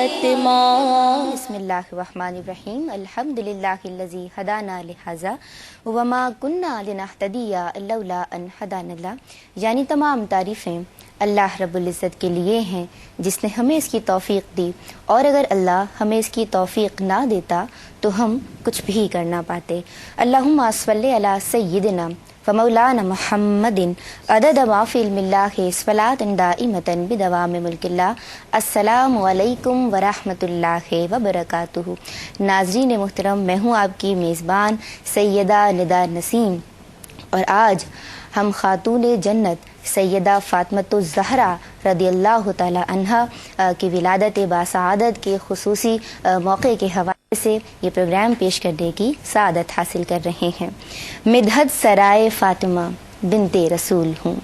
فاطمہ. بسم اللہ الرحمن الرحیم. الحمدللہ الذی ہدانا لہذا وما کننا لنہتدی لولا ان ہدانا اللہ. یعنی تمام تعریفیں اللہ رب العزت کے لیے ہیں جس نے ہمیں اس کی توفیق دی، اور اگر اللہ ہمیں اس کی توفیق نہ دیتا تو ہم کچھ بھی کر نہ پاتے. اللہم صلی علی سیدنا فمولانا محمد عدد ما فی علم اللہ صلاۃ دائمۃ بدوام ملک اللہ. السلام علیکم ورحمۃ اللہ وبرکاتہ. ناظرین محترم، میں ہوں آپ کی میزبان سیدہ ندا نسیم، اور آج ہم خاتون جنت سیدہ فاطمۃ الزہرا رضی اللہ تعالی عنہا کی ولادت باسعادت کے خصوصی موقع کے حوالے سے یہ پروگرام پیش کرنے کی سعادت حاصل کر رہے ہیں. مدحت سرائے فاطمہ بنت رسول ہوں،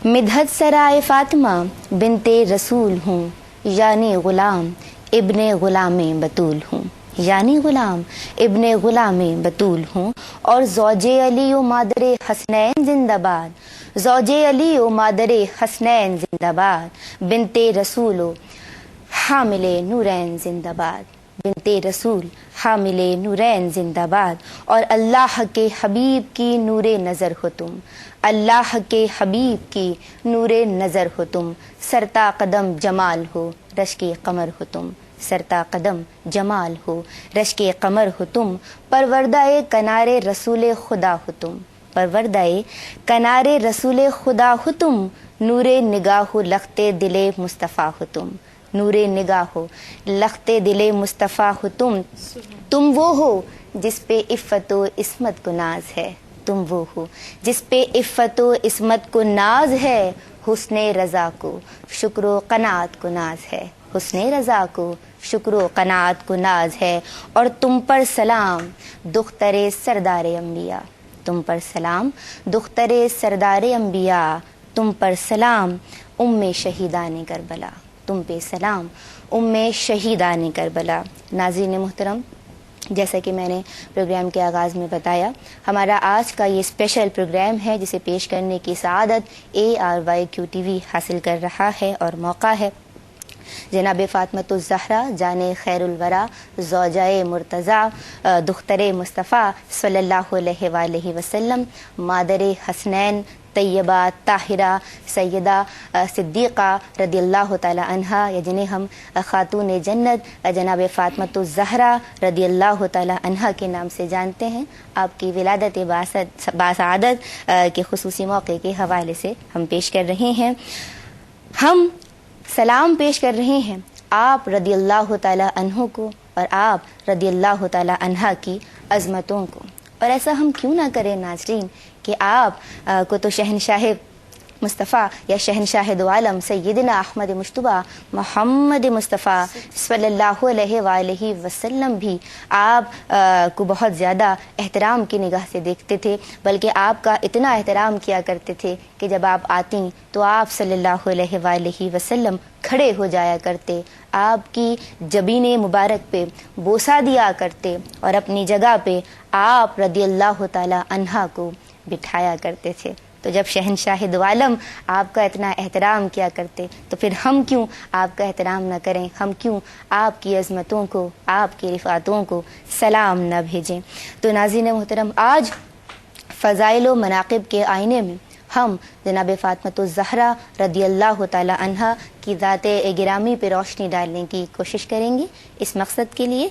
مدحت سرائے فاطمہ بنت رسول ہوں، یعنی غلام ابن غلام بطول ہوں، یعنی غلام ابن غلام بطول ہوں. اور زوج علی و مادر حسنین زندہ باد، زوج علی و مادر حسنین زندہ باد، بنت رسول و حامل نورین زندہ باد، بنت رسول حامل نورین زندہ باد. اور اللہ کے حبیب کی نور نظر ہو تم، اللہ کے حبیب کی نور نظر ہو تم. سرتا قدم جمال ہو رشک قمر ہو تم، سرتا قدم جمال ہو رشک قمر ہو تم. پروردہ کنار رسول خدا ہو تم، پروردہ کنار رسول خدا ہو تم. نور نگاہ لخت دل مصطفیٰ ہو تم، نور نگاہ لخت دل مصطفیٰ ہو تم. تم وہ ہو جس پہ عفت و عصمت کو ناز ہے، تم وہ ہو جس پہ عفت و عصمت کو ناز ہے. حسن رضا کو شکر و قناعت کو ناز ہے، حسن رضا کو شکر و قناعت کو ناز ہے. اور تم پر سلام دختر سردار انبیاء، تم پر سلام دختر سردار انبیاء. تم پر سلام ام شہیدان کربلا، تم پہ سلام ام شہیدان کربلا. ناظرین محترم، جیسا کہ میں نے پروگرام کے آغاز میں بتایا، ہمارا آج کا یہ اسپیشل پروگرام ہے جسے پیش کرنے کی سعادت ARYQTV حاصل کر رہا ہے اور موقع ہے جناب فاطمۃ الزہرا جان خیر الورا زوجہ مرتضیٰ دختر مصطفیٰ صلی اللہ علیہ وآلہ وسلم، مادر حسنین طیبہ طاہرہ سیدہ صدیقہ رضی اللہ تعالی عنہا، یا جنہیں ہم خاتون جنت جناب فاطمۃ الزہرا رضی اللہ تعالی عنہا کے نام سے جانتے ہیں. آپ کی ولادت باسعادت کے خصوصی موقع کے حوالے سے ہم پیش کر رہے ہیں. ہم سلام پیش کر رہے ہیں آپ رضی اللہ تعالی عنہ کو اور آپ رضی اللہ تعالی عنہا کی عظمتوں کو. اور ایسا ہم کیوں نہ کریں ناظرین کہ آپ کو تو شہنشاہ مصطفیٰ یا شہنشاہ دو عالم سیدنا احمد مجتبیٰ محمد مصطفیٰ صلی اللہ علیہ وآلہ وسلم بھی آپ کو بہت زیادہ احترام کی نگاہ سے دیکھتے تھے، بلکہ آپ کا اتنا احترام کیا کرتے تھے کہ جب آپ آتی تو آپ صلی اللہ علیہ وآلہ وسلم کھڑے ہو جایا کرتے، آپ کی جبین مبارک پہ بوسہ دیا کرتے اور اپنی جگہ پہ آپ رضی اللہ تعالی عنہا کو بٹھایا کرتے تھے. تو جب شہنشاہ دو عالم آپ کا اتنا احترام کیا کرتے تو پھر ہم کیوں آپ کا احترام نہ کریں، ہم کیوں آپ کی عظمتوں کو، آپ کی رفعتوں کو سلام نہ بھیجیں. تو ناظرین محترم، آج فضائل و مناقب کے آئینے میں ہم جناب فاطمۃ الزہرا رضی اللہ تعالی عنہا کی ذات گرامی پہ روشنی ڈالنے کی کوشش کریں گے. اس مقصد کے لیے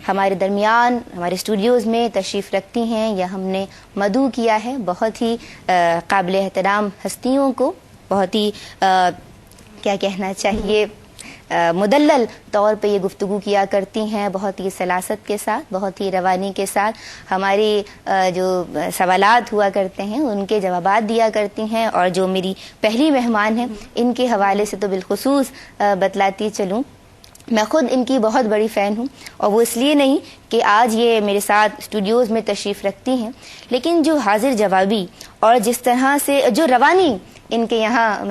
ہمارے درمیان ہمارے اسٹوڈیوز میں تشریف رکھتی ہیں یا ہم نے مدعو کیا ہے بہت ہی قابل احترام ہستیوں کو، بہت ہی کیا کہنا چاہیے مدلل طور پہ یہ گفتگو کیا کرتی ہیں، بہت ہی سلاست کے ساتھ، بہت ہی روانی کے ساتھ ہماری جو سوالات ہوا کرتے ہیں ان کے جوابات دیا کرتی ہیں. اور جو میری پہلی مہمان ہیں ان کے حوالے سے تو بالخصوص بتلاتی چلوں، میں خود ان کی بہت بڑی فین ہوں، اور وہ اس لیے نہیں کہ آج یہ میرے ساتھ اسٹوڈیوز میں تشریف رکھتی ہیں، لیکن جو حاضر جوابی اور جس طرح سے جو روانی ان کے یہاں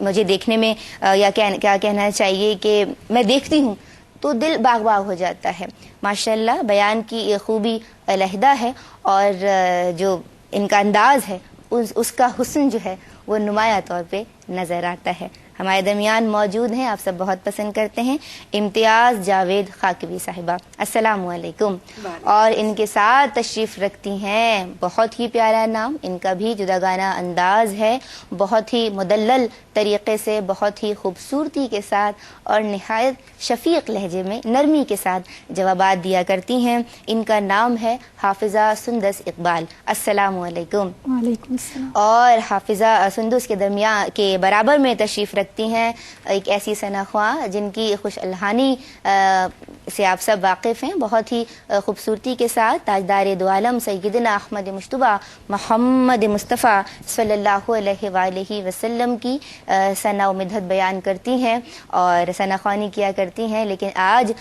مجھے دیکھنے میں یا کیا کہنا چاہیے کہ میں دیکھتی ہوں تو دل باغ باغ ہو جاتا ہے. ماشاءاللہ بیان کی یہ خوبی علیحدہ ہے، اور جو ان کا انداز ہے اس کا حسن جو ہے وہ نمایاں طور پہ نظر آتا ہے. ہمارے درمیان موجود ہیں، آپ سب بہت پسند کرتے ہیں، امتیاز جاوید خاکوی صاحبہ، السلام علیکم۔ اور ان کے ساتھ تشریف رکھتی ہیں، بہت ہی پیارا نام، ان کا بھی جداگانہ انداز ہے، بہت ہی مدلل طریقے سے، بہت ہی خوبصورتی کے ساتھ اور نہایت شفیق لہجے میں نرمی کے ساتھ جوابات دیا کرتی ہیں۔ ان کا نام ہے حافظہ سندس اقبال، السلام علیکم۔ وعلیکم السلام۔ اور حافظہ سندس کے درمیان کے برابر میں تشریف رکھتی ہیں ایک ایسی ثنا خواں جن کی خوش الحانی سے آپ سب واقف ہیں، بہت ہی خوبصورتی کے ساتھ تاجدار دو عالم سیدنا احمد مجتبی محمد مصطفیٰ صلی اللہ علیہ وآلہ وسلم کی ثنا و مدحت بیان کرتی ہیں اور ثنا خوانی کیا کرتی ہیں۔ لیکن آج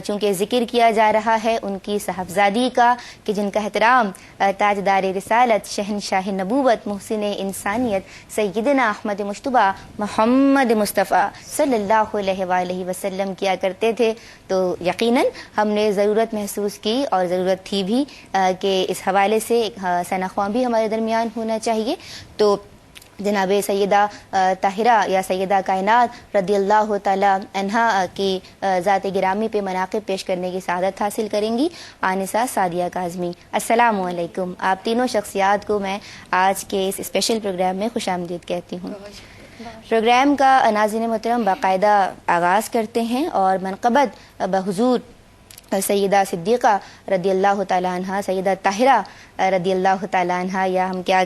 چونکہ ذکر کیا جا رہا ہے ان کی صاحبزادی کا کہ جن کا احترام تاجدار رسالت، شہنشاہ نبوت، محسن انسانیت سیدنا احمد مجتبی محمد مصطفیٰ صلی اللہ علیہ وآلہ وسلم کیا کرتے تھے، تو یقیناً ہم نے ضرورت محسوس کی اور ضرورت تھی بھی کہ اس حوالے سے ایک ثنا خواں بھی ہمارے درمیان ہونا چاہیے۔ تو جناب سیدہ طاہرہ یا سیدہ کائنات رضی اللہ تعالی عنہا کی ذات گرامی پہ مناقب پیش کرنے کی سعادت حاصل کریں گی آنسہ سعدیہ کاظمی، السلام علیکم۔ آپ تینوں شخصیات کو میں آج کے اس اسپیشل پروگرام میں خوش آمدید کہتی ہوں۔ پروگرام کا ناظرین محترم باقاعدہ آغاز کرتے ہیں اور منقبت بحضور سیدہ صدیقہ رضی اللہ تعالیٰ عنہ، سیدہ طاہرہ رضی اللہ تعالیٰ عنہ، یا ہم کیا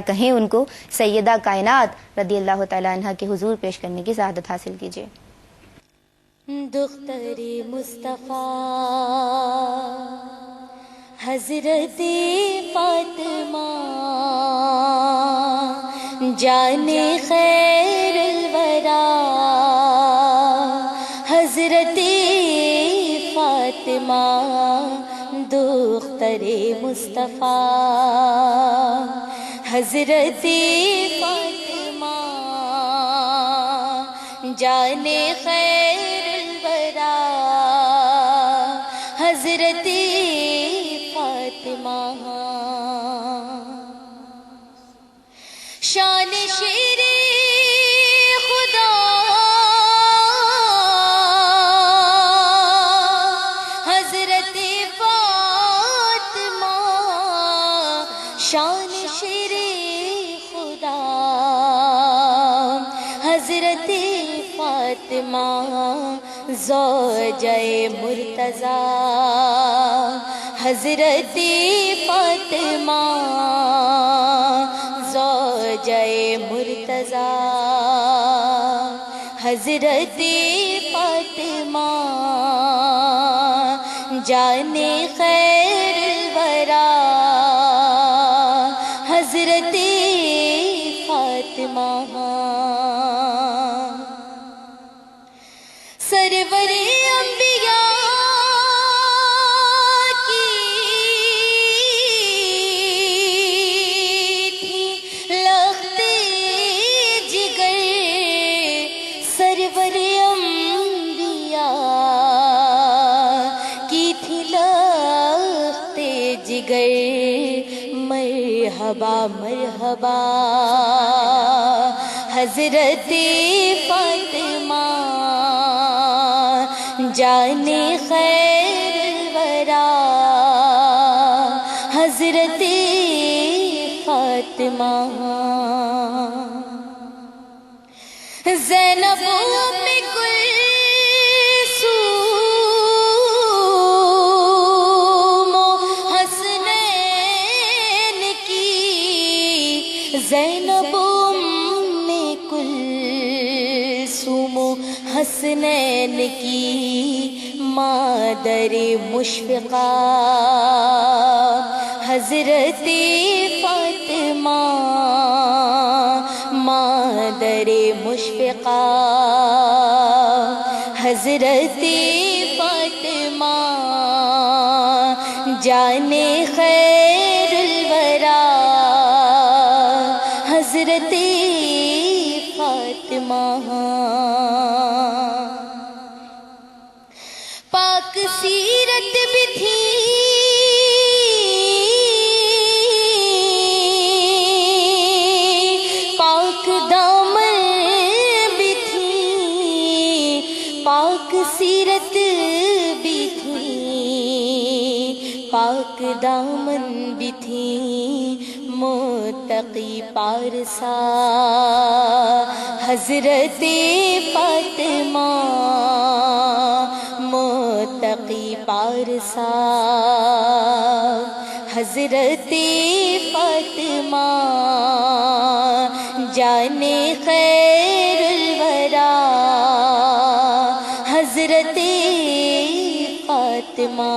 کہیں ان کو سیدہ کائنات رضی اللہ تعالیٰ عنہ کے حضور پیش کرنے کی سعادت حاصل کیجیے۔ دختر مصطفیٰ حضرت فاطمہ جان خیر الورا حضرت فاطمہ دختر مصطفیٰ حضرت فاطمہ جان خیر الورا حضرت فاطمہ شان شیر خدا حضرت فاطمہ شان شیر خدا حضرت فاطمہ زوجہ مرتضیٰ حضرت فاطمہ زوجہ مرتضیٰ حضرت فاطمہ جان خیر الورا حضرت فاطمہ سرور انبیاء مرحبا مرحبا حضرت فاطمہ جان خیر الورا حضرت فاطمہ زینب میں زینب ام کلثوم حسنین کی مادر مشفقہ حضرت فاطمہ مادر مشفقہ حضرت فاطمہ جان خیر الورا حضرت فاطمہ پاک سیرت بھی تھی پاک دامن بھی سیرت بھی تھی، پاک دامن بھی تھی، متقی پارسا حضرت فاطمہ، متقی پارسا حضرت فاطمہ، جانے خیر الورا حضرت فاطمہ،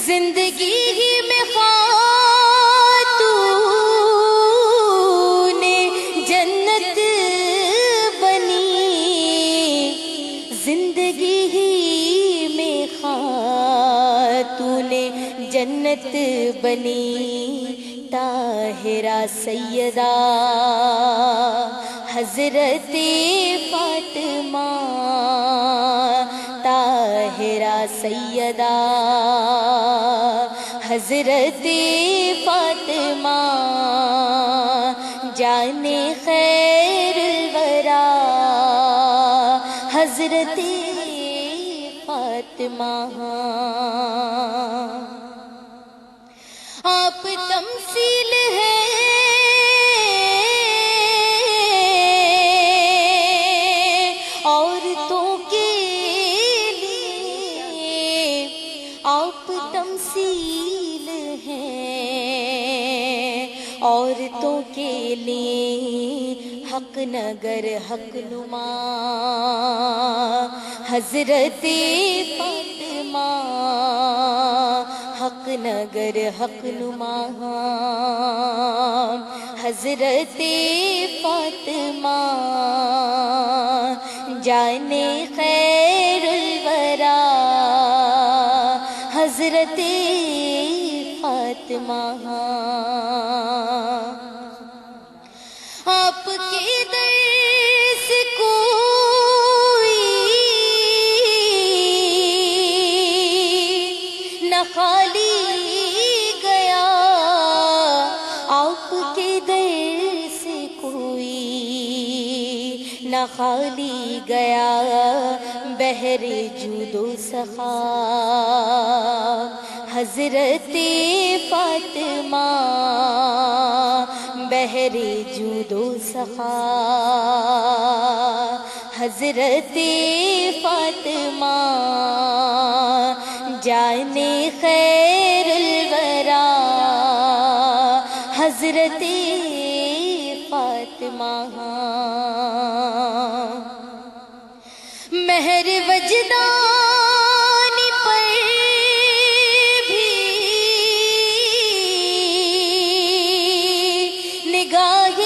زندگی میں خاتون جنت بنی، زندگی میں خاتون جنت بنی، طاہرہ سیدہ حضرت فاطمہ، طاہرہ سیدہ حضرت فاطمہ، جانے خیر الورا حضرت فاطمہ، آپ تمثیل ہے عورتوں کے لیے، آپ تمثیل ہیں عورتوں کے لیے، حق نگر حق نما حضرت فاطمہ، حق نگر حق نما حضرت فاطمہ، جانے خیر الورا حضرت فاطمہ، آپ کے در سے کوئی نہ خالی گیا، آپ کے در سے کوئی نہ خالی گیا، بحر جود و سخا حضرت فاطمہ، بحر جود و سخا حضرت فاطمہ، جانے خیر الورا حضرت فاطمہ، مہر وجدان پر بھی نگاہ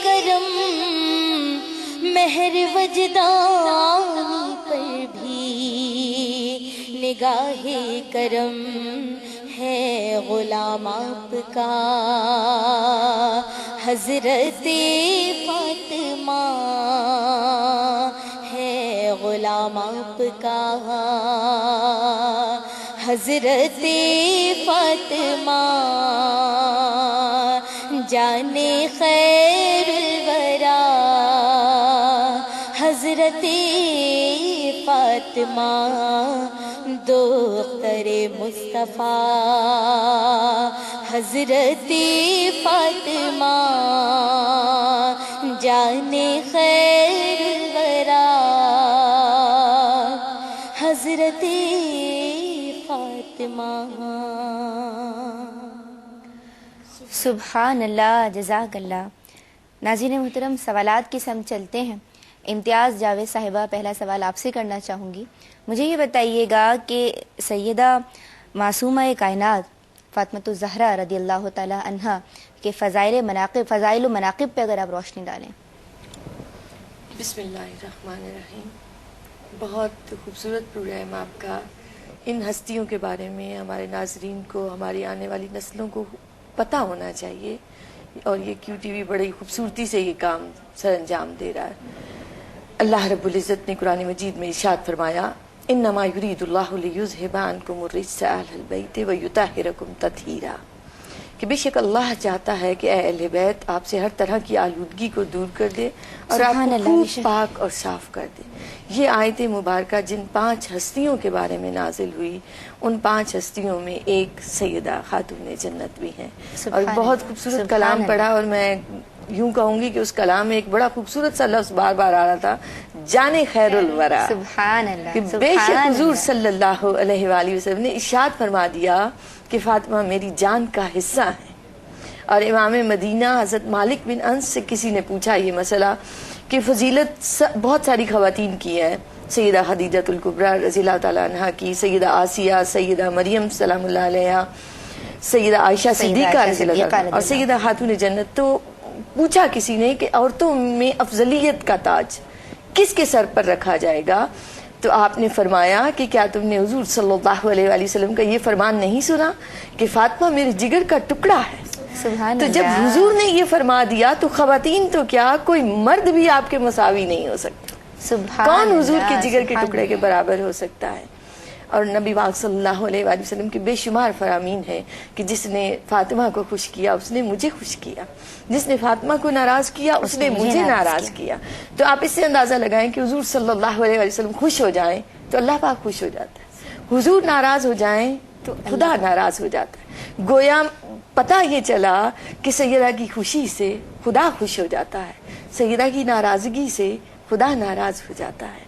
کرم، مہر وجدان پر بھی نگاہ کرم، ہے غلام آپ کا حضرت فاطمہ، ہے غلام آپ کا حضرت فاطمہ، جانے خیر الورا حضرت فاطمہ، دختر مصطفیٰ حضرت فاطمہ، جانے خیر الورا حضرت فاطمہ۔ سبحان اللہ، جزاک اللہ۔ ناظرین محترم، سوالات کی سمت چلتے ہیں۔ امتیاز جاوید صاحبہ، پہلا سوال آپ سے کرنا چاہوں گی۔ مجھے یہ بتائیے گا کہ سیدہ معصومہ کائنات فاطمۃ الزہرا رضی اللہ تعالی عنہا کے فضائل و مناقب پہ اگر آپ روشنی ڈالیں۔ بسم اللہ الرحمن الرحیم۔ بہت خوبصورت پروگرام آپ کا۔ ان ہستیوں کے بارے میں ہمارے ناظرین کو، ہماری آنے والی نسلوں کو پتہ ہونا چاہیے، اور یہ کیو ٹی وی بڑی خوبصورتی سے یہ کام سر انجام دے رہا ہے۔ اللہ رب العزت نے قرآن مجید میں ارشاد فرمایا، انما یرید اللہ لیذھب عنکم الرجس اہل البیت ویطہرکم تطہیرا، کہ بے شک اللہ چاہتا ہے کہ اے اہل بیت آپ سے ہر طرح کی آلودگی کو دور کر دے اور آپ سبحان کو اللہ، خوب بے شک۔ پاک اور صاف کر دے۔ یہ آیت مبارکہ جن 5 ہستیوں کے بارے میں نازل ہوئی، ان 5 ہستیوں میں ایک سیدہ خاتون جنت بھی ہیں، اور سبحان بہت اللہ، خوبصورت سبحان کلام اللہ۔ پڑھا، اور میں یوں کہوں گی کہ اس کلام میں ایک بڑا خوبصورت سا لفظ بار بار آ رہا تھا، جانے خیر الورا، سبحان اللہ، کہ بے شک سبحان حضور اللہ۔ صلی اللہ علیہ وآلہ وسلم نے ارشاد فرما دیا کہ فاطمہ میری جان کا حصہ ہے۔ اور امام مدینہ حضرت مالک بن انس سے کسی نے پوچھا یہ مسئلہ کہ فضیلت بہت ساری خواتین کی ہے، سیدہ خدیجہ الکبریٰ رضی اللہ تعالیٰ عنہا کی، سیدہ آسیہ، سیدہ مریم سلام اللہ علیہا، سیدہ عائشہ صدیقہ رضی اللہ عنہا اور سیدہ خاتون جنت۔ تو پوچھا کسی نے کہ عورتوں میں افضلیت کا تاج کس کے سر پر رکھا جائے گا؟ تو آپ نے فرمایا کہ کیا تم نے حضور صلی اللہ علیہ وآلہ وسلم کا یہ فرمان نہیں سنا کہ فاطمہ میرے جگر کا ٹکڑا ہے؟ سبحان تو جب اللہ۔ حضور نے یہ فرما دیا تو خواتین تو کیا کوئی مرد بھی آپ کے مساوی نہیں ہو سکتا۔ سبحان کون حضور کے اللہ، جگر کے سبحان ٹکڑے کے برابر ہو سکتا ہے؟ اور نبی پاک صلی اللہ علیہ وآلہ وسلم کے بے شمار فرامین ہیں کہ جس نے فاطمہ کو خوش کیا اس نے مجھے خوش کیا، جس نے فاطمہ کو ناراض کیا اس نے مجھے ناراض کیا۔ تو آپ اس سے اندازہ لگائیں کہ حضور صلی اللہ علیہ وآلہ وسلم خوش ہو جائیں تو اللہ پاک خوش ہو جاتا ہے، حضور ناراض ہو جائیں تو خدا ناراض ہو جاتا ہے۔ گویا پتہ یہ چلا کہ سیدہ کی خوشی سے خدا خوش ہو جاتا ہے، سیدہ کی ناراضگی سے خدا ناراض ہو جاتا ہے۔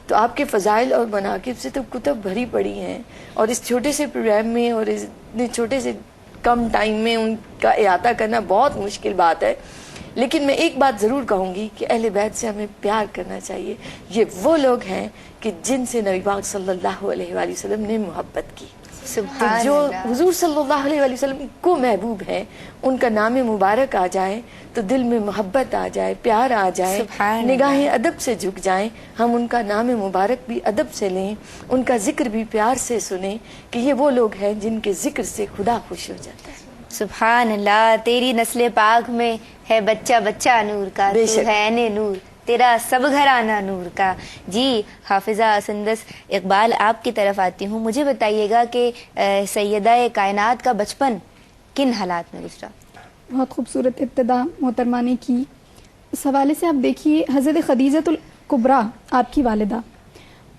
تو آپ کے فضائل اور مناقب سے تو کتب بھری پڑی ہیں، اور اس چھوٹے سے پروگرام میں اور اتنے چھوٹے سے کم ٹائم میں ان کا احاطہ کرنا بہت مشکل بات ہے۔ لیکن میں ایک بات ضرور کہوں گی کہ اہل بیت سے ہمیں پیار کرنا چاہیے۔ یہ وہ لوگ ہیں کہ جن سے نبی پاک صلی اللہ علیہ وآلہ وسلم نے محبت کی۔ تو سبحان جو اللہ۔ حضور صلی اللہ علیہ وآلہ وسلم کو محبوب ہیں ان کا نام مبارک آ جائے تو دل میں محبت آ جائے، پیار آ جائے، سبحان اللہ۔ نگاہیں ادب سے جھک جائیں، ہم ان کا نام مبارک بھی ادب سے لیں، ان کا ذکر بھی پیار سے سنیں کہ یہ وہ لوگ ہیں جن کے ذکر سے خدا خوش ہو جاتا ہے۔ سبحان اللہ، تیری نسل پاک میں ہے بچہ بچہ نور کا، بے تو شک۔ ہے نے نور تیرا سب گھرانہ نور کا۔ جی حافظہ سندس اقبال آپ کی طرف آتی ہوں، مجھے بتائیے گا کہ سیدہ کائنات کا بچپن کن حالات میں گزرا؟ بہت خوبصورت ابتدا محترمہ نے کی۔ اس حوالے سے آپ دیکھیے حضرت خدیجہ الکبریٰ آپ کی والدہ،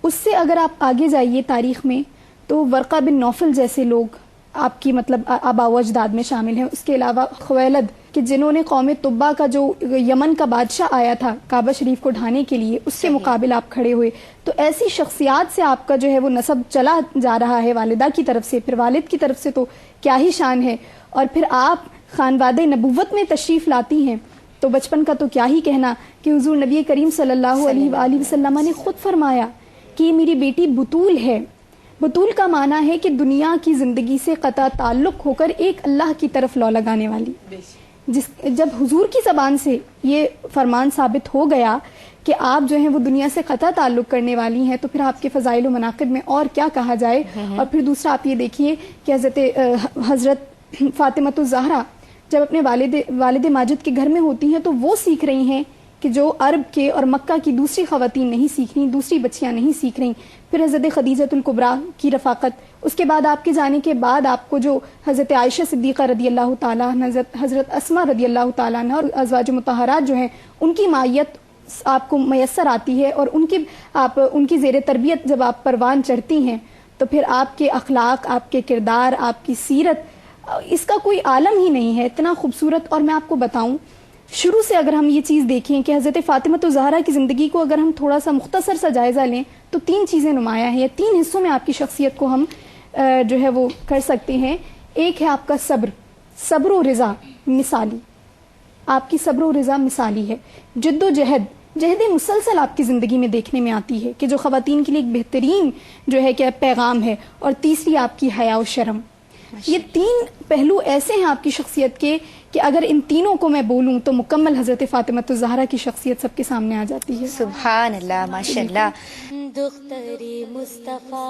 اس سے اگر آپ آگے جائیے تاریخ میں تو ورقہ بن نوفل جیسے لوگ آپ کی مطلب آباء و اجداد میں شامل ہیں۔ اس کے علاوہ خویلد کہ جنہوں نے قوم طبا کا جو یمن کا بادشاہ آیا تھا کعبہ شریف کو ڈھانے کے لیے، اس کے مقابل آپ کھڑے ہوئے۔ تو ایسی شخصیات سے آپ کا جو ہے وہ نسب چلا جا رہا ہے والدہ کی طرف سے، پھر والد کی طرف سے تو کیا ہی شان ہے، اور پھر آپ خانواد نبوت میں تشریف لاتی ہیں تو بچپن کا تو کیا ہی کہنا کہ حضور نبی کریم صلی اللہ علیہ وآلہ وسلم نے خود فرمایا کہ یہ میری بیٹی بطول ہے۔ بطول کا معنی ہے کہ دنیا کی زندگی سے قطع تعلق ہو کر ایک اللہ کی طرف لو لگانے والی۔ جب حضور کی زبان سے یہ فرمان ثابت ہو گیا کہ آپ جو ہیں وہ دنیا سے قطع تعلق کرنے والی ہیں، تو پھر آپ کے فضائل و مناقب میں اور کیا کہا جائے۔ اور پھر دوسرا آپ یہ دیکھیے کہ حضرت فاطمۃ الزہرا جب اپنے والد ماجد کے گھر میں ہوتی ہیں تو وہ سیکھ رہی ہیں کہ جو عرب کے اور مکہ کی دوسری خواتین نہیں سیکھ رہی، دوسری بچیاں نہیں سیکھ رہی۔ پھر حضرت خدیجہ الکبریٰ کی رفاقت، اس کے بعد آپ کے جانے کے بعد آپ کو جو حضرت عائشہ صدیقہ رضی اللہ تعالیٰ عنہ، حضرت اسماء رضی اللہ تعالیٰ عنہ اور ازواج مطہرات جو ہیں ان کی مائیت آپ کو میسر آتی ہے، اور ان کی زیر تربیت جب آپ پروان چڑھتی ہیں تو پھر آپ کے اخلاق، آپ کے کردار، آپ کی سیرت، اس کا کوئی عالم ہی نہیں ہے، اتنا خوبصورت۔ اور میں آپ کو بتاؤں شروع سے اگر ہم یہ چیز دیکھیں کہ حضرت فاطمۃ الزہرا کی زندگی کو اگر ہم تھوڑا سا مختصر سا جائزہ لیں تو 3 چیزیں نمایاں ہیں، یا 3 حصوں میں آپ کی شخصیت کو ہم جو ہے وہ کر سکتے ہیں۔ ایک ہے آپ کا صبر و رضا مثالی، آپ کی صبر و رضا مثالی ہے۔ جد و جہد مسلسل آپ کی زندگی میں دیکھنے میں آتی ہے کہ جو خواتین کے لیے ایک بہترین جو ہے کہ پیغام ہے۔ اور تیسری آپ کی حیا و شرم۔ یہ 3 پہلو ایسے ہیں آپ کی شخصیت کے کہ اگر ان تینوں کو میں بولوں تو مکمل حضرت فاطمۃ الزہرا کی شخصیت سب کے سامنے آ جاتی ہے۔ سبحان اللہ، ماشاءاللہ۔ دختر مصطفیٰ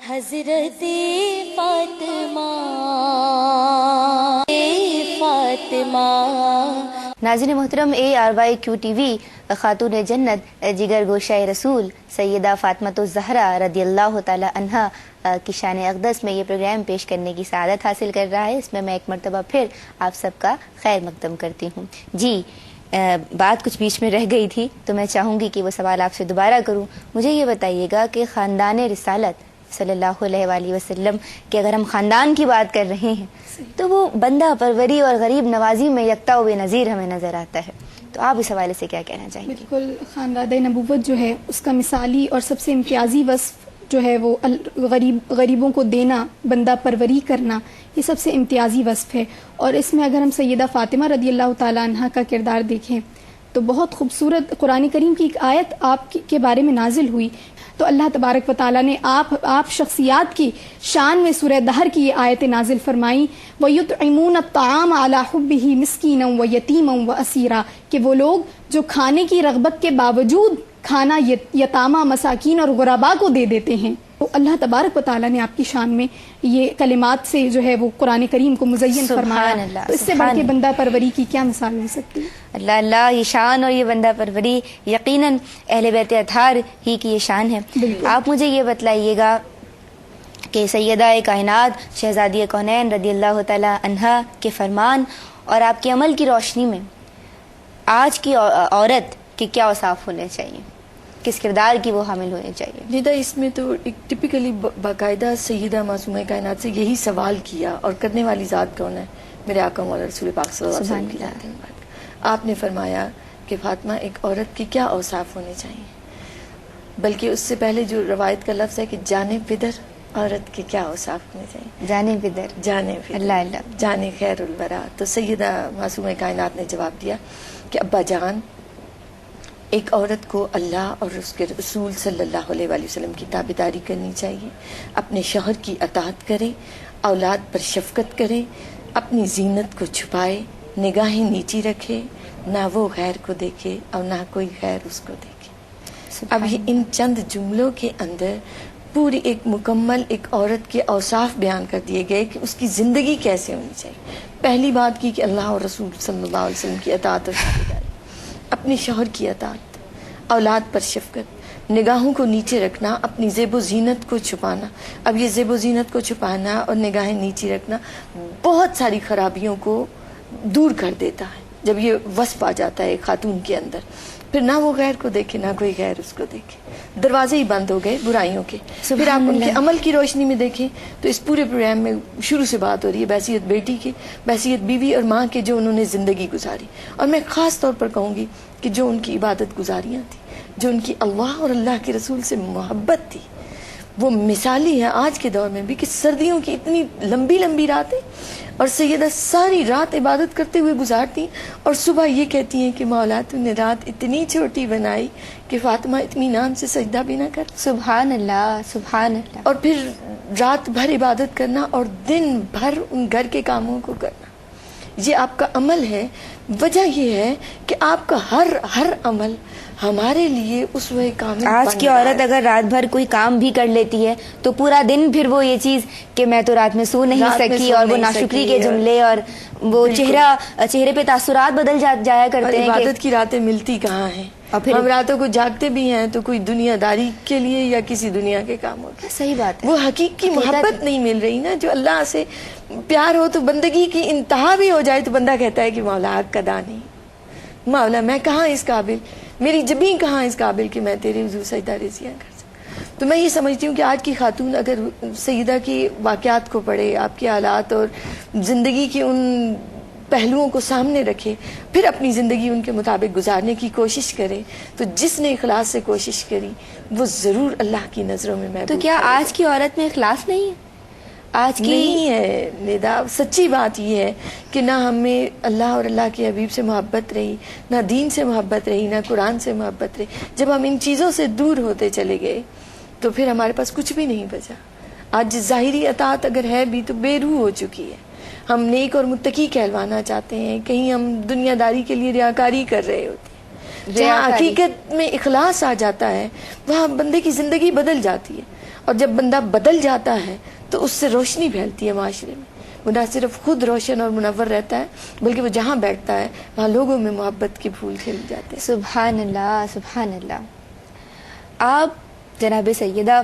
حضرت فاطمہ ناظرین محترم، ARYQ-TV خاتون جنت جگر گوشہ رسول سیدہ فاطمۃ الزہرا رضی اللہ تعالی عنہا کی شان اقدس میں یہ پروگرام پیش کرنے کی سعادت حاصل کر رہا ہے. اس میں ایک مرتبہ پھر آپ سب کا خیر مقدم کرتی ہوں. جی بات کچھ بیچ میں رہ گئی تھی تو میں چاہوں گی کہ وہ سوال آپ سے دوبارہ کروں. مجھے یہ بتائیے گا کہ خاندان رسالت صلی اللہ علیہ وآلہ وسلم کہ اگر ہم خاندان کی بات کر رہے ہیں تو وہ بندہ پروری اور غریب نوازی میں یکتا و بے نظیر ہمیں نظر آتا ہے. تو آپ اس حوالے سے کیا کہنا چاہیں گے؟ بالکل، خاندان نبوت جو ہے اس کا مثالی اور سب سے امتیازی وصف جو ہے وہ غریبوں کو دینا، بندہ پروری کرنا، یہ سب سے امتیازی وصف ہے. اور اس میں اگر ہم سیدہ فاطمہ رضی اللہ تعالیٰ عنہ کا کردار دیکھیں تو بہت خوبصورت قرآن کریم کی ایک آیت آپ کے بارے میں نازل ہوئی تو اللہ تبارک و تعالیٰ نے آپ شخصیات کی شان میں سورہ دہر کی یہ آیت نازل فرمائی، وَيُطْعِمُونَ الطَّعَامَ عَلَى حُبِّهِ مِسْكِينًا وَيَتِيمًا وَأَسِيرًا، کہ وہ لوگ جو کھانے کی رغبت کے باوجود کھانا یتامہ، مساکین اور غرباء کو دے دیتے ہیں. تو اللہ تبارک و تعالیٰ نے آپ کی شان میں یہ کلمات سے جو ہے وہ قرآن کریم کو مزین فرمایا. تو اس سے بڑھ کے بندہ پروری کی کیا مثال ہو سکتی ہے؟ اللہ اللہ، یہ شان اور یہ بندہ پروری یقیناً اہل بیت اطہار ہی کی یہ شان ہے. آپ مجھے یہ بتلائیے گا کہ سیدہ کائنات شہزادی کونین رضی اللہ تعالی عنہا کے فرمان اور آپ کے عمل کی روشنی میں آج کی عورت کے کیا اوصاف ہونے چاہیے، کس کردار کی وہ حامل ہونی چاہیے؟ نیدا اس میں تو ایک ٹپیکلی باقاعدہ سیدہ معصومہ کائنات سے یہی سوال کیا، اور کرنے والی ذات کون ہے؟ میرے آقا مولا رسول پاک صلی اللہ علیہ وسلم کی ذات ہے. آپ نے فرمایا کہ فاطمہ ایک عورت کے کیا اوصاف ہونے چاہیے، بلکہ اس سے پہلے جو روایت کا لفظ ہے کہ جانے پدر عورت کے کیا اوصاف ہونے چاہیے. جانے پدر، جانے پدر، اللہ اللہ، جانے خیر الورا. تو سیدہ معصومہ کائنات نے جواب دیا کہ ابا جان، ایک عورت کو اللہ اور اس کے رسول صلی اللہ علیہ وآلہ وسلم کی تابعداری کرنی چاہیے، اپنے شوہر کی اطاعت کرے، اولاد پر شفقت کرے، اپنی زینت کو چھپائے، نگاہیں نیچی رکھے، نہ وہ غیر کو دیکھے اور نہ کوئی غیر اس کو دیکھے. اب یہ ان چند جملوں کے اندر پوری ایک مکمل ایک عورت کے اوصاف بیان کر دیے گئے کہ اس کی زندگی کیسے ہونی چاہیے. پہلی بات کی کہ اللہ اور رسول صلی اللہ علیہ وسلم کی اطاعت اور تابعداری، اپنے شوہر کی اطاعت، اولاد پر شفقت، نگاہوں کو نیچے رکھنا، اپنی زیب و زینت کو چھپانا. اب یہ زیب و زینت کو چھپانا اور نگاہیں نیچی رکھنا بہت ساری خرابیوں کو دور کر دیتا ہے. جب یہ وصف آ جاتا ہے ایک خاتون کے اندر، پھر نہ وہ غیر کو دیکھے نہ کوئی غیر اس کو دیکھے، دروازے ہی بند ہو گئے برائیوں کے. پھر آپ ان کے عمل کی روشنی میں دیکھیں تو اس پورے پروگرام میں شروع سے بات ہو رہی ہے بحیثیت بیٹی کی، بحیثیت بیوی اور ماں کے، جو انہوں نے زندگی گزاری. اور میں خاص طور پر کہوں گی کہ جو ان کی عبادت گزاریاں تھیں، جو ان کی اللہ اور اللہ کے رسول سے محبت تھی، وہ مثالی ہے آج کے دور میں بھی. کہ سردیوں کی اتنی لمبی لمبی راتیں اور سیدہ ساری رات عبادت کرتے ہوئے گزارتی، اور صبح یہ کہتی ہیں کہ مولا تو نے رات اتنی چھوٹی بنائی کہ فاطمہ اطمینان سے سجدہ بھی نہ کر. سبحان اللہ، سبحان اللہ. اور پھر رات بھر عبادت کرنا اور دن بھر ان گھر کے کاموں کو کرنا، یہ آپ کا عمل ہے. وجہ یہ ہے کہ آپ کا ہر عمل ہمارے لیے اسوہ کامل. آج کی عورت اگر رات بھر کوئی کام بھی کر لیتی ہے تو پورا دن پھر وہ یہ چیز کہ میں تو رات میں سو نہیں سکی، اور وہ ناشکری کے جملے اور وہ چہرے پہ تاثرات بدل جایا کرتے ہیں. عبادت کی راتیں ملتی کہاں ہیں؟ ہم راتوں کو جاگتے بھی ہیں تو کوئی دنیا داری کے لیے یا کسی دنیا کے کاموں کے. صحیح بات ہے. وہ حقیقی محبت نہیں مل رہی نا. جو اللہ سے پیار ہو تو بندگی کی انتہا بھی ہو جائے تو بندہ کہتا ہے کہ مولا حق ادا نہیں، مولا میں کہاں اس قابل، میری جبیں کہاں اس قابل کہ میں تیرے حضور سجدہ ریزیاں کر سکوں. تو میں یہ سمجھتی ہوں کہ آج کی خاتون اگر سیدہ کی واقعات کو پڑھے، آپ کے حالات اور زندگی کے ان پہلوؤں کو سامنے رکھے، پھر اپنی زندگی ان کے مطابق گزارنے کی کوشش کرے، تو جس نے اخلاص سے کوشش کری وہ ضرور اللہ کی نظروں میں محبوب. تو کیا آج کی عورت میں اخلاص نہیں ہے؟ آج کی نہیں ہے ندا. سچی بات یہ ہے کہ نہ ہمیں اللہ اور اللہ کے حبیب سے محبت رہی، نہ دین سے محبت رہی، نہ قرآن سے محبت رہی. جب ہم ان چیزوں سے دور ہوتے چلے گئے تو پھر ہمارے پاس کچھ بھی نہیں بچا. آج ظاہری اطاعت اگر ہے بھی تو بے روح ہو چکی ہے. ہم نیک اور متقی کہلوانا چاہتے ہیں، کہیں ہم دنیا داری کے لیے ریاکاری کر رہے ہوتے ہیں. جہاں حقیقت میں اخلاص آ جاتا ہے وہاں بندے کی زندگی بدل جاتی ہے، اور جب بندہ بدل جاتا ہے تو اس سے روشنی پھیلتی ہے معاشرے میں. وہ نہ صرف خود روشن اور منور رہتا ہے بلکہ وہ جہاں بیٹھتا ہے وہاں لوگوں میں محبت کے پھول کھل جاتے ہیں. سبحان اللہ سبحان اللہ. آپ جناب سیدہ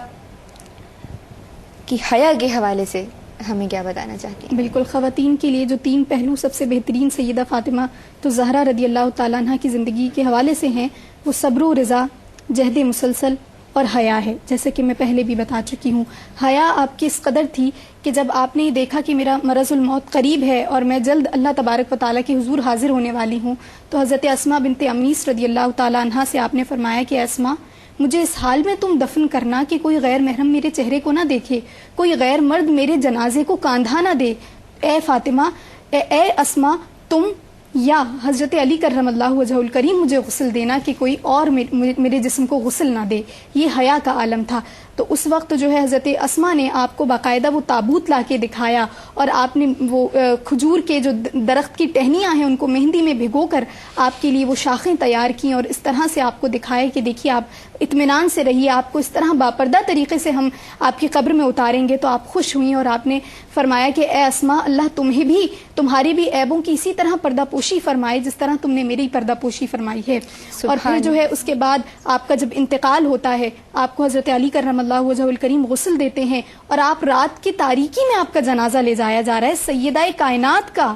کی حیا کے حوالے سے ہمیں کیا بتانا چاہتی ہیں؟ بالکل، خواتین کے لیے جو 3 پہلو سب سے بہترین سیدہ فاطمہ تو زہرا رضی اللہ تعالیٰ عنہ کی زندگی کے حوالے سے ہیں، وہ صبر و رضا، جہد مسلسل اور حیا ہے. جیسے کہ میں پہلے بھی بتا چکی ہوں، حیا آپ کی اس قدر تھی کہ جب آپ نے دیکھا کہ میرا مرض الموت قریب ہے اور میں جلد اللہ تبارک و تعالیٰ کے حضور حاضر ہونے والی ہوں، تو حضرت اسماء بنت امیس رضی اللہ تعالیٰ عنہ سے آپ نے فرمایا کہ اسماء، مجھے اس حال میں تم دفن کرنا کہ کوئی غیر محرم میرے چہرے کو نہ دیکھے، کوئی غیر مرد میرے جنازے کو کاندھا نہ دے. اے فاطمہ، اے اسماء، تم یا حضرت علی کرم اللہ وجہہ الکریم مجھے غسل دینا کہ کوئی اور میرے جسم کو غسل نہ دے. یہ حیا کا عالم تھا. تو اس وقت جو ہے حضرت اسماء نے آپ کو باقاعدہ وہ تابوت لا کے دکھایا اور آپ نے وہ کھجور کے جو درخت کی ٹہنیاں ہیں ان کو مہندی میں بھگو کر آپ کے لیے وہ شاخیں تیار کیں اور اس طرح سے آپ کو دکھایا کہ دیکھیے آپ اطمینان سے رہیے، آپ کو اس طرح باپردہ طریقے سے ہم آپ کی قبر میں اتاریں گے. تو آپ خوش ہوئیں اور آپ نے فرمایا کہ اے اسماء، اللہ تمہیں بھی، تمہاری بھی عیبوں کی اسی طرح پردہ پوشی فرمائے جس طرح تم نے میری پردہ پوشی فرمائی ہے. اور پھر جو ہے اس کے بعد آپ کا جب انتقال ہوتا ہے، آپ کو حضرت علی کرم اللہ وجہہ الکریم غسل دیتے ہیں اور آپ رات کی تاریکی میں آپ کا جنازہ لے جایا جا رہا ہے سیدہ کائنات کا،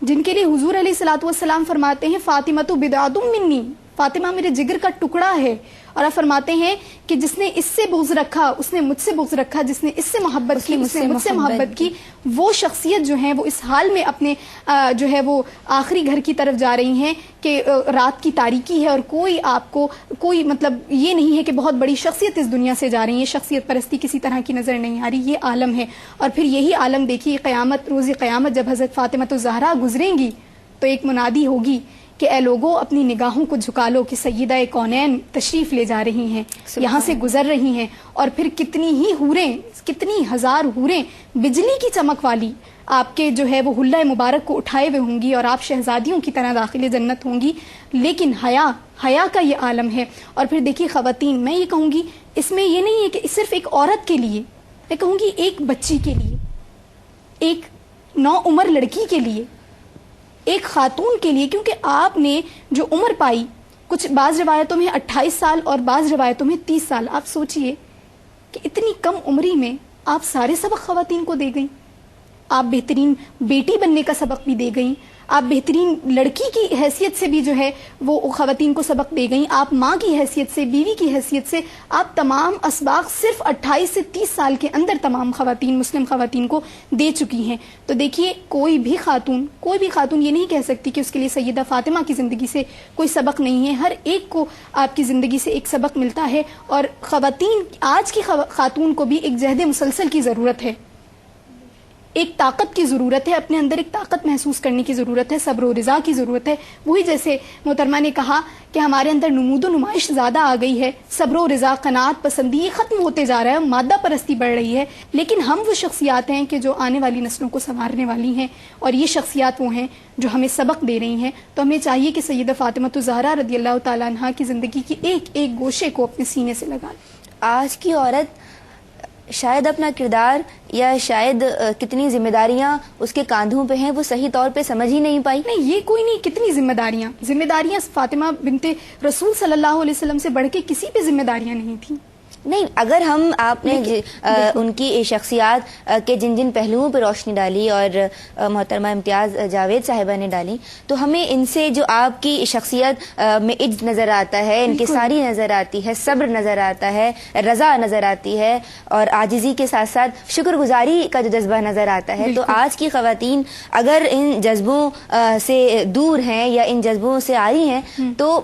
جن کے لیے حضور علیہ الصلوۃ والسلام فرماتے ہیں فاطمہ بضعۃ منی، فاطمہ میرے جگر کا ٹکڑا ہے. اور آپ فرماتے ہیں کہ جس نے اس سے بغض رکھا اس نے مجھ سے بغض رکھا، جس نے اس سے محبت کی اس نے مجھ سے محبت کی. وہ شخصیت جو ہیں وہ اس حال میں اپنے جو ہے وہ آخری گھر کی طرف جا رہی ہیں کہ رات کی تاریکی ہے اور کوئی آپ کو کوئی مطلب یہ نہیں ہے کہ بہت بڑی شخصیت اس دنیا سے جا رہی ہے، شخصیت پرستی کسی طرح کی نظر نہیں آ رہی. یہ عالم ہے. اور پھر یہی عالم دیکھیے قیامت، روز قیامت جب حضرت فاطمہ الزہرا گزریں گی تو ایک منادی ہوگی کہ اے لوگوں اپنی نگاہوں کو جھکا لو کہ سیدہ کونین تشریف لے جا رہی ہیں، یہاں سے گزر رہی ہیں. اور پھر کتنی ہی حوریں، کتنی ہزار حوریں بجلی کی چمک والی آپ کے جو ہے وہ حلہ مبارک کو اٹھائے ہوئے ہوں گی اور آپ شہزادیوں کی طرح داخل جنت ہوں گی. لیکن حیا کا یہ عالم ہے. اور پھر دیکھیے خواتین، میں یہ کہوں گی اس میں یہ نہیں ہے کہ صرف ایک عورت کے لیے، میں کہوں گی ایک بچی کے لیے، ایک نوعمر لڑکی کے لیے، ایک خاتون کے لیے، کیونکہ آپ نے جو عمر پائی، کچھ بعض روایتوں میں 28 سال اور بعض روایتوں میں 30 سال. آپ سوچئے کہ اتنی کم عمری میں آپ سارے سبق خواتین کو دے گئیں. آپ بہترین بیٹی بننے کا سبق بھی دے گئیں، آپ بہترین لڑکی کی حیثیت سے بھی جو ہے وہ خواتین کو سبق دے گئیں، آپ ماں کی حیثیت سے، بیوی کی حیثیت سے آپ تمام اسباق صرف 28 سے 30 سال کے اندر تمام خواتین، مسلم خواتین کو دے چکی ہیں. تو دیکھیے کوئی بھی خاتون یہ نہیں کہہ سکتی کہ اس کے لیے سیدہ فاطمہ کی زندگی سے کوئی سبق نہیں ہے. ہر ایک کو آپ کی زندگی سے ایک سبق ملتا ہے. اور خواتین، آج کی خاتون کو بھی ایک جہد مسلسل کی ضرورت ہے، ایک طاقت کی ضرورت ہے، اپنے اندر ایک طاقت محسوس کرنے کی ضرورت ہے، صبر و رضا کی ضرورت ہے. وہی جیسے محترمہ نے کہا کہ ہمارے اندر نمود و نمائش زیادہ آ گئی ہے، صبر و رضا، قناعت پسندی یہ ختم ہوتے جا رہا ہے، مادہ پرستی بڑھ رہی ہے. لیکن ہم وہ شخصیات ہیں کہ جو آنے والی نسلوں کو سنوارنے والی ہیں، اور یہ شخصیات وہ ہیں جو ہمیں سبق دے رہی ہیں. تو ہمیں چاہیے کہ سیدہ فاطمہ الزہرا رضی اللہ تعالیٰ عنہ کی زندگی کی ایک ایک گوشے کو اپنے سینے سے لگا لیں. آج کی عورت شاید اپنا کردار یا شاید کتنی ذمہ داریاں اس کے کاندھوں پہ ہیں وہ صحیح طور پہ سمجھ ہی نہیں پائی. نہیں، یہ کوئی نہیں، کتنی ذمہ داریاں فاطمہ بنت رسول صلی اللہ علیہ وسلم سے بڑھ کے کسی پہ ذمہ داریاں نہیں تھیں. نہیں، اگر آپ نے ان کی شخصیات کے جن جن پہلوؤں پہ روشنی ڈالی اور محترمہ امتیاز جاوید صاحبہ نے ڈالی، تو ہمیں ان سے جو آپ کی شخصیت میں عجز نظر آتا ہے، انکساری نظر آتی ہے، صبر نظر آتا ہے، رضا نظر آتی ہے، اور عاجزی کے ساتھ ساتھ شکر گزاری کا جو جذبہ نظر آتا ہے. تو آج کی خواتین اگر ان جذبوں سے دور ہیں یا ان جذبوں سے آری ہیں تو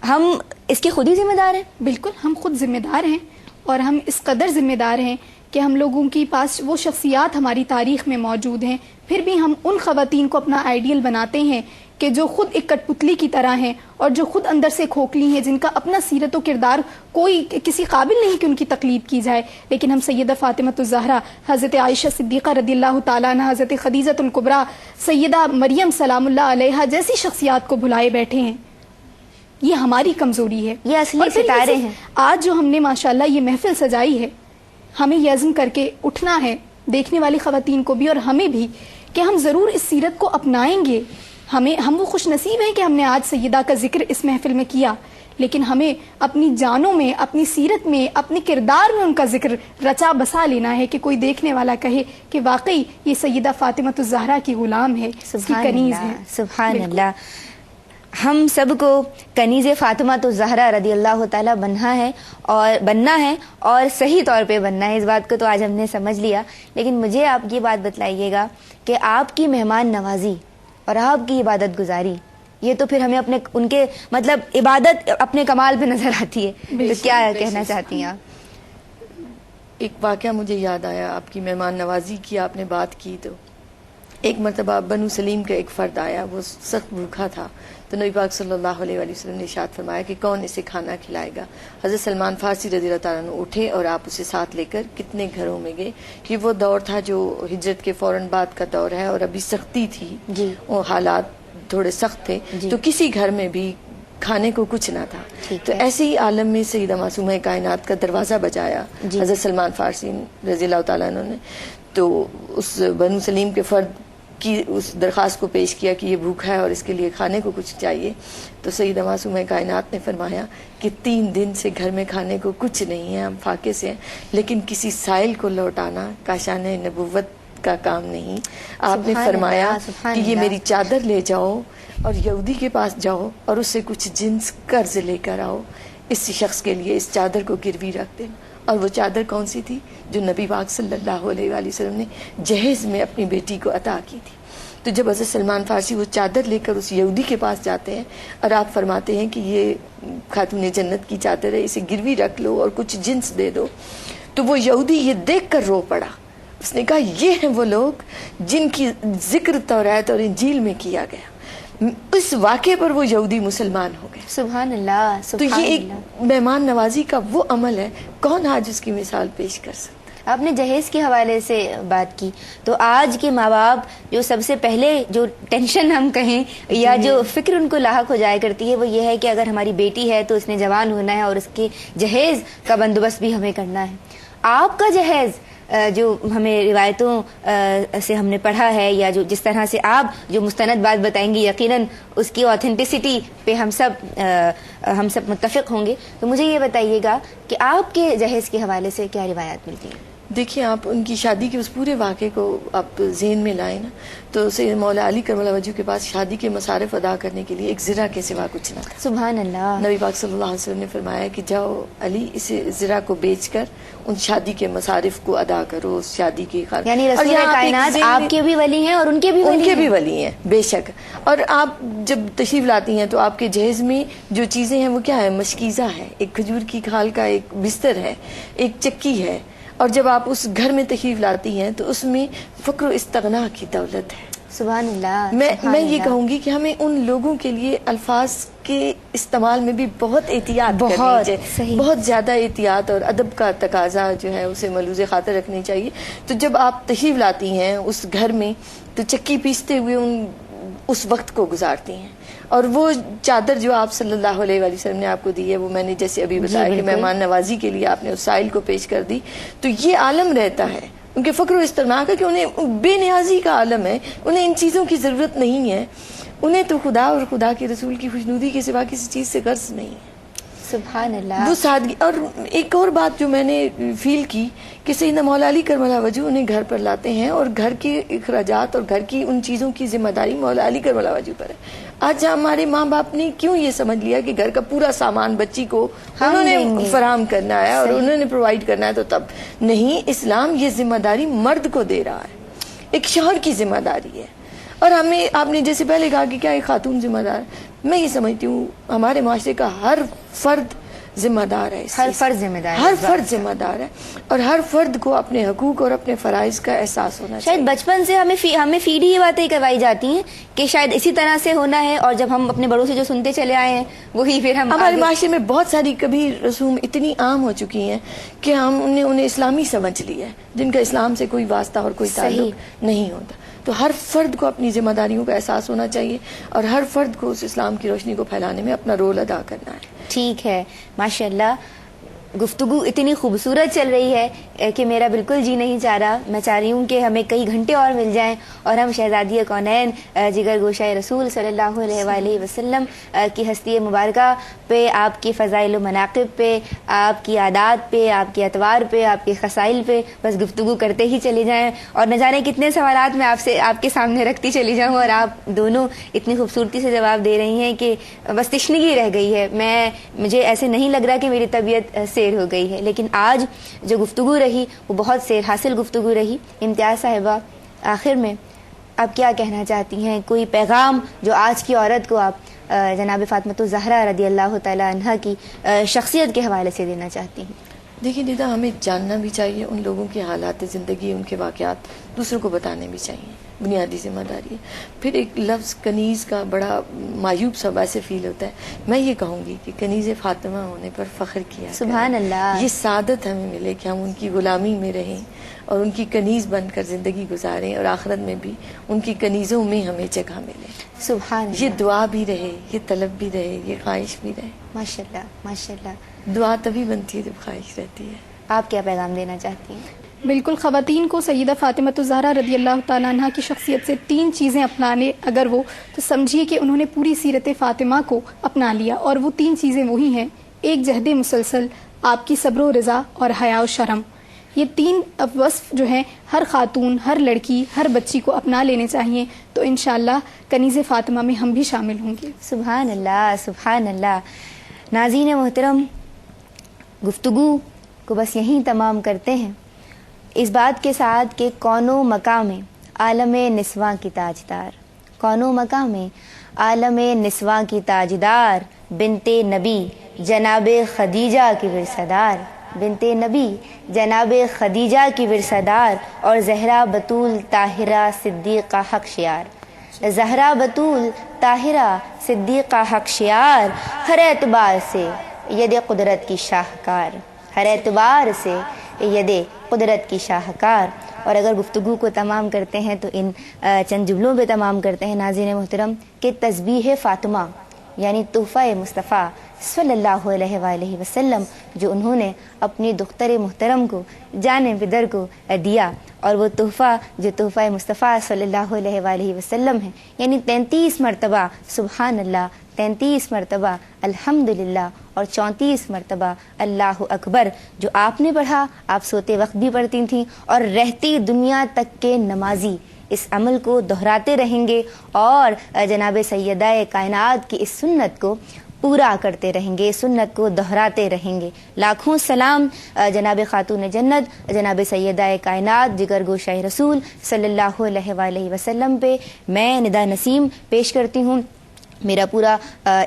ہم اس کے خود ہی ذمہ دار ہیں. بالکل، ہم خود ذمہ دار ہیں، اور ہم اس قدر ذمہ دار ہیں کہ ہم لوگوں کے پاس وہ شخصیات ہماری تاریخ میں موجود ہیں، پھر بھی ہم ان خواتین کو اپنا آئیڈیل بناتے ہیں کہ جو خود ایک کٹ پتلی کی طرح ہیں اور جو خود اندر سے کھوکھلی ہیں، جن کا اپنا سیرت و کردار کوئی کسی قابل نہیں کہ ان کی تقلید کی جائے. لیکن ہم سیدہ فاطمہ الزہرا، حضرت عائشہ صدیقہ رضی اللہ تعالیٰ عنہ، حضرت خدیجہ الکبریٰ، سیدہ مریم سلام اللہ علیہا جیسی شخصیات کو بھلائے بیٹھے ہیں. یہ ہماری کمزوری ہے، یہ اصلی ستارے ہیں. آج جو ہم نے ماشاءاللہ یہ محفل سجائی ہے، ہمیں یہ عزم کر کے اٹھنا ہے دیکھنے والی خواتین کو بھی اور ہمیں بھی کہ ہم ضرور اس سیرت کو اپنائیں گے. ہم وہ خوش نصیب ہیں کہ ہم نے آج سیدہ کا ذکر اس محفل میں کیا, لیکن ہمیں اپنی جانوں میں, اپنی سیرت میں, اپنے کردار میں ان کا ذکر رچا بسا لینا ہے کہ کوئی دیکھنے والا کہے کہ واقعی یہ سیدہ فاطمۃ الزہرا کی غلام ہے, اس کی کنیز ہے. سبحان اللہ. ہم سب کو کنیز فاطمۃ الزہرا رضی اللہ تعالیٰ بننا ہے اور صحیح طور پہ بننا ہے. اس بات کو تو آج ہم نے سمجھ لیا, لیکن مجھے آپ یہ بات بتلائیے گا کہ آپ کی مہمان نوازی اور آپ کی عبادت گزاری, یہ تو پھر ہمیں ان کے مطلب عبادت اپنے کمال پہ نظر آتی ہے. تو کیا کہنا چاہتی ہیں آپ؟ ایک واقعہ مجھے یاد آیا, آپ کی مہمان نوازی کی آپ نے بات کی. تو ایک مرتبہ بنو سلیم کا ایک فرد آیا, وہ سخت بھوکا تھا. تو نبی پاک صلی اللہ علیہ وسلم نے ارشاد فرمایا کہ کون اسے کھانا کھلائے گا. حضرت سلمان فارسی رضی اللہ تعالیٰ عنہ اٹھے اور آپ اسے ساتھ لے کر کتنے گھروں میں گئے. یہ وہ دور تھا جو ہجرت کے فوراً بعد کا دور ہے, اور ابھی سختی تھی, وہ حالات تھوڑے سخت تھے. تو کسی گھر میں بھی کھانے کو کچھ نہ تھا. تو ایسے ہی عالم میں سیدہ معصومہ کائنات کا دروازہ بجایا حضرت سلمان فارسی رضی اللہ تعالیٰ عنہ نے. تو اس بنو سلیم کے فرد کی اس درخواست کو پیش کیا کہ یہ بھوکا ہے اور اس کے لیے کھانے کو کچھ چاہیے. تو سیدہ معصومہ کائنات نے فرمایا کہ 3 دن سے گھر میں کھانے کو کچھ نہیں ہے, ہم فاقے سے ہیں, لیکن کسی سائل کو لوٹانا کاشان نبوت کا کام نہیں. آپ نے فرمایا کہ یہ میری چادر لے جاؤ اور یہودی کے پاس جاؤ اور اس سے کچھ جنس قرض لے کر آؤ, اس شخص کے لیے اس چادر کو گروی رکھ دیں. اور وہ چادر کون سی تھی؟ جو نبی پاک صلی اللہ علیہ وآلہ وسلم نے جہیز میں اپنی بیٹی کو عطا کی تھی. تو جب حضرت سلمان فارسی وہ چادر لے کر اس یہودی کے پاس جاتے ہیں اور آپ فرماتے ہیں کہ یہ خاتون جنت کی چادر ہے, اسے گروی رکھ لو اور کچھ جنس دے دو, تو وہ یہودی یہ دیکھ کر رو پڑا. اس نے کہا یہ ہیں وہ لوگ جن کی ذکر تورات اور انجیل میں کیا گیا. اس واقعے پر وہ یہودی مسلمان ہو گئے. سبحان اللہ. تو یہ ایک مہمان نوازی کا وہ عمل ہے, کون آج اس کی مثال پیش کر سکتا. آپ نے جہیز کے حوالے سے بات کی, تو آج کے ماں باپ جو سب سے پہلے جو ٹینشن ہم کہیں یا جو فکر ان کو لاحق ہو جایا کرتی ہے وہ یہ ہے کہ اگر ہماری بیٹی ہے تو اس نے جوان ہونا ہے اور اس کے جہیز کا بندوبست بھی ہمیں کرنا ہے. آپ کا جہیز جو ہمیں روایتوں سے ہم نے پڑھا ہے یا جو جس طرح سے آپ جو مستند بات بتائیں گی یقیناً اس کی آتھینٹسٹی پہ ہم سب متفق ہوں گے. تو مجھے یہ بتائیے گا کہ آپ کے جہیز کے حوالے سے کیا روایات ملتی ہیں؟ دیکھیں, آپ ان کی شادی کے اس پورے واقعے کو آپ ذہن میں لائیں نا, تو سید مولا علی کرم اللہ وجہ کے پاس شادی کے مصارف ادا کرنے کے لیے ایک زرہ کے سوا کچھ نہ تھا. سبحان اللہ. نبی پاک صلی اللہ علیہ وسلم نے فرمایا کہ جاؤ علی, اس زرہ کو بیچ کر ان شادی کے مصارف کو ادا کرو, اس شادی کی خرچ. یعنی رسول کائنات آپ کے بھی ولی ہیں اور ان کے بھی ولی ہیں بے شک. اور آپ جب تشریف لاتی ہیں تو آپ کے جہیز میں جو چیزیں ہیں وہ کیا ہے؟ مشکیزہ ہے, ایک کھجور کی کھال کا ایک بستر ہے, ایک چکی ہے. اور جب آپ اس گھر میں تشریف لاتی ہیں تو اس میں فقر و استغنا کی دولت ہے. سبحان اللہ. میں یہ کہوں گی کہ ہمیں ان لوگوں کے لیے الفاظ کے استعمال میں بھی بہت احتیاط کرنی چاہیے, بہت زیادہ احتیاط اور ادب کا تقاضا جو ہے اسے ملوز خاطر رکھنی چاہیے. تو جب آپ تشریف لاتی ہیں اس گھر میں تو چکی پیستے ہوئے اس وقت کو گزارتی ہیں, اور وہ چادر جو آپ صلی اللہ علیہ وآلہ وسلم نے آپ کو دی ہے وہ میں نے جیسے ابھی بتایا کہ مہمان نوازی کے لیے آپ نے اس سائل کو پیش کر دی. تو یہ عالم رہتا ہے ان کے فقر و استغنا کا کہ انہیں بے نیازی کا عالم ہے, انہیں ان چیزوں کی ضرورت نہیں ہے, انہیں تو خدا اور خدا کے رسول کی خوشنودی کے سوا کسی چیز سے غرض نہیں ہے. سبحان اللہ. وہ سادگی. اور ایک اور بات جو میں نے فیل کی کہ سیدنا مولا علی کرم اللہ وجہ انہیں گھر پر لاتے ہیں اور گھر کے اخراجات اور گھر کی ان چیزوں کی ذمہ داری مولا علی کرم اللہ وجہ پر ہے. آج ہمارے ماں باپ نے کیوں یہ سمجھ لیا کہ گھر کا پورا سامان بچی کو انہوں نے فراہم کرنا ہے اور انہوں نے پرووائڈ کرنا ہے, تو تب نہیں. اسلام یہ ذمہ داری مرد کو دے رہا ہے, ایک شوہر کی ذمہ داری ہے. اور ہمیں آپ نے جیسے پہلے کہا کہ کیا ایک خاتون ذمہ دار, میں یہ سمجھتی ہوں ہمارے معاشرے کا ہر فرد ذمہ دار ہے, ہر فرد ذمہ دار ہے, ہر فرد ذمہ دار ہے, اور ہر فرد کو اپنے حقوق اور اپنے فرائض کا احساس ہونا چاہیے. شاید بچپن سے ہمیں فیڈ ہی یہ باتیں کروائی جاتی ہیں کہ شاید اسی طرح سے ہونا ہے, اور جب ہم اپنے بڑوں سے جو سنتے چلے آئے ہیں وہی پھر ہمارے معاشرے میں بہت ساری کبھی رسوم اتنی عام ہو چکی ہیں کہ ہم انہیں اسلامی سمجھ لیا ہے, جن کا اسلام سے کوئی واسطہ اور کوئی تعلق نہیں ہوتا. تو ہر فرد کو اپنی ذمہ داریوں کا احساس ہونا چاہیے اور ہر فرد کو اس اسلام کی روشنی کو پھیلانے میں اپنا رول ادا کرنا ہے. ٹھیک ہے, ماشاء اللہ. گفتگو اتنی خوبصورت چل رہی ہے کہ میرا بالکل جی نہیں چاہ رہا. میں چاہ رہی ہوں کہ ہمیں کئی گھنٹے اور مل جائیں اور ہم شہزادی کونین جگر گوشہ رسول صلی اللہ علیہ وآلہ وسلم کی ہستی مبارکہ پہ، آپ کی فضائل و مناقب پہ، آپ کی عادات پہ، آپ کے اطوار پہ، آپ کے خصائل پہ بس گفتگو کرتے ہی چلی جائیں. اور نہ جانے کتنے سوالات میں آپ کے سامنے رکھتی چلی جاؤں اور آپ دونوں اتنی خوبصورتی سے جواب دے رہی ہیں کہ بس تشنگی رہ گئی ہے. مجھے ایسے نہیں لگ رہا کہ میری طبیعت سیر ہو گئی ہے، لیکن آج جو گفتگو رہی وہ بہت سیر حاصل گفتگو رہی. امتیاز صاحبہ، آخر میں آپ کیا کہنا چاہتی ہیں؟ کوئی پیغام جو آج کی عورت کو آپ جناب فاطمۃ الزہرا رضی اللہ تعالی عنہا کی شخصیت کے حوالے سے دینا چاہتی ہیں؟ دیکھیے ندا، ہمیں جاننا بھی چاہیے ان لوگوں کے حالات زندگی، ان کے واقعات دوسروں کو بتانے بھی چاہیے، بنیادی ذمہ داری ہے. پھر ایک لفظ کنیز کا بڑا معیوب سا ویسے فیل ہوتا ہے. میں یہ کہوں گی کہ کنیز فاطمہ ہونے پر فخر کیا سبحان اللہ. یہ سعادت ہمیں ملے کہ ہم ان کی غلامی میں رہیں اور ان کی کنیز بن کر زندگی گزاریں، اور آخرت میں بھی ان کی کنیزوں میں ہمیں جگہ ملے. سبحان اللہ. یہ دعا بھی رہے، یہ طلب بھی رہے، یہ خواہش بھی رہے. ماشاء اللہ ماشاء اللہ. دعا تبھی بنتی ہے جب خواہش رہتی ہے. آپ کیا پیغام دینا چاہتی ہیں؟ بالکل، خواتین کو سیدہ فاطمہ الزہرا رضی اللہ تعالیٰ عنہ کی شخصیت سے 3 چیزیں اپنانے اگر وہ، تو سمجھیے کہ انہوں نے پوری سیرت فاطمہ کو اپنا لیا. اور وہ 3 چیزیں وہی ہیں: ایک جہد مسلسل، آپ کی صبر و رضا، اور حیا و شرم. یہ 3 وصف جو ہیں ہر خاتون، ہر لڑکی، ہر بچی کو اپنا لینے چاہیے، تو انشاءاللہ کنیز فاطمہ میں ہم بھی شامل ہوں گے. سبحان اللہ سبحان اللہ. ناظرین محترم، گفتگو کو بس یہیں تمام کرتے ہیں اس بات کے ساتھ کہ کون و مقام عالم نسواں کی تاجدار، کون و مقام عالم نسواں کی تاجدار، بنت نبی جناب خدیجہ کی ورثہ، بنت نبی جناب خدیجہ کی ورثہ اور زہرا بطول طاہرہ صدیقہ حق شیار. زہرا بطول طاہرہ صدیقہ حق شیار، ہر اعتبار سے ید قدرت کی شاہکار، ہر اعتبار سے ید قدرت کی شاہکار. اور اگر گفتگو کو تمام کرتے ہیں تو ان چند جملوں پہ تمام کرتے ہیں ناظرین محترم کہ تسبیح فاطمہ یعنی تحفہ مصطفیٰ صلی اللہ علیہ وآلہ وسلم جو انہوں نے اپنی دختر محترم کو، جان پدر کو دیا، اور وہ تحفہ جو تحفہ مصطفیٰ صلی اللہ علیہ وآلہ وسلم ہے، یعنی 33 مرتبہ سبحان اللہ، 33 مرتبہ الحمدللہ اور 34 مرتبہ اللہ اکبر، جو آپ نے پڑھا، آپ سوتے وقت بھی پڑھتی تھیں اور رہتی دنیا تک کے نمازی اس عمل کو دہراتے رہیں گے اور جناب سیدہ کائنات کی اس سنت کو پورا کرتے رہیں گے، سنت کو دہراتے رہیں گے. لاکھوں سلام جناب خاتون جنت جناب سیدہ کائنات جگر گوشہ رسول صلی اللہ علیہ وآلہ وسلم پہ. میں ندا نسیم پیش کرتی ہوں، میرا پورا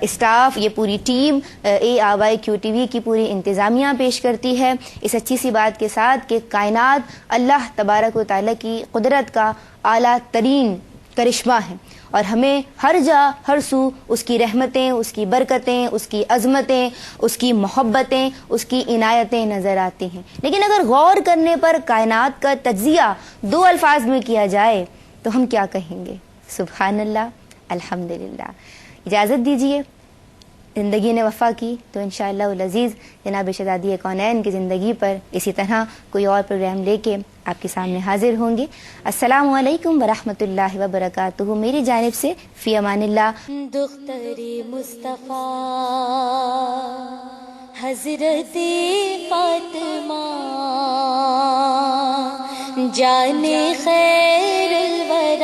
اسٹاف، یہ پوری ٹیم ARYQ-TV کی پوری انتظامیہ پیش کرتی ہے اس اچھی سی بات کے ساتھ کہ کائنات اللہ تبارک و تعالیٰ کی قدرت کا اعلیٰ ترین کرشمہ ہے، اور ہمیں ہر جا ہر سو اس کی رحمتیں، اس کی برکتیں، اس کی عظمتیں، اس کی محبتیں، اس کی عنایتیں نظر آتی ہیں. لیکن اگر غور کرنے پر کائنات کا تجزیہ 2 الفاظ میں کیا جائے تو ہم کیا کہیں گے؟ سبحان اللہ، الحمدللہ. اجازت دیجیے، زندگی نے وفا کی تو انشاءاللہ العزیز جناب شہزادی کونین کی زندگی پر اسی طرح کوئی اور پروگرام لے کے آپ کے سامنے حاضر ہوں گے. السلام علیکم ورحمۃ اللہ وبرکاتہ. میری جانب سے فی امان اللہ. دختری مصطفیٰ حضرت فاطمہ جان خیر الورا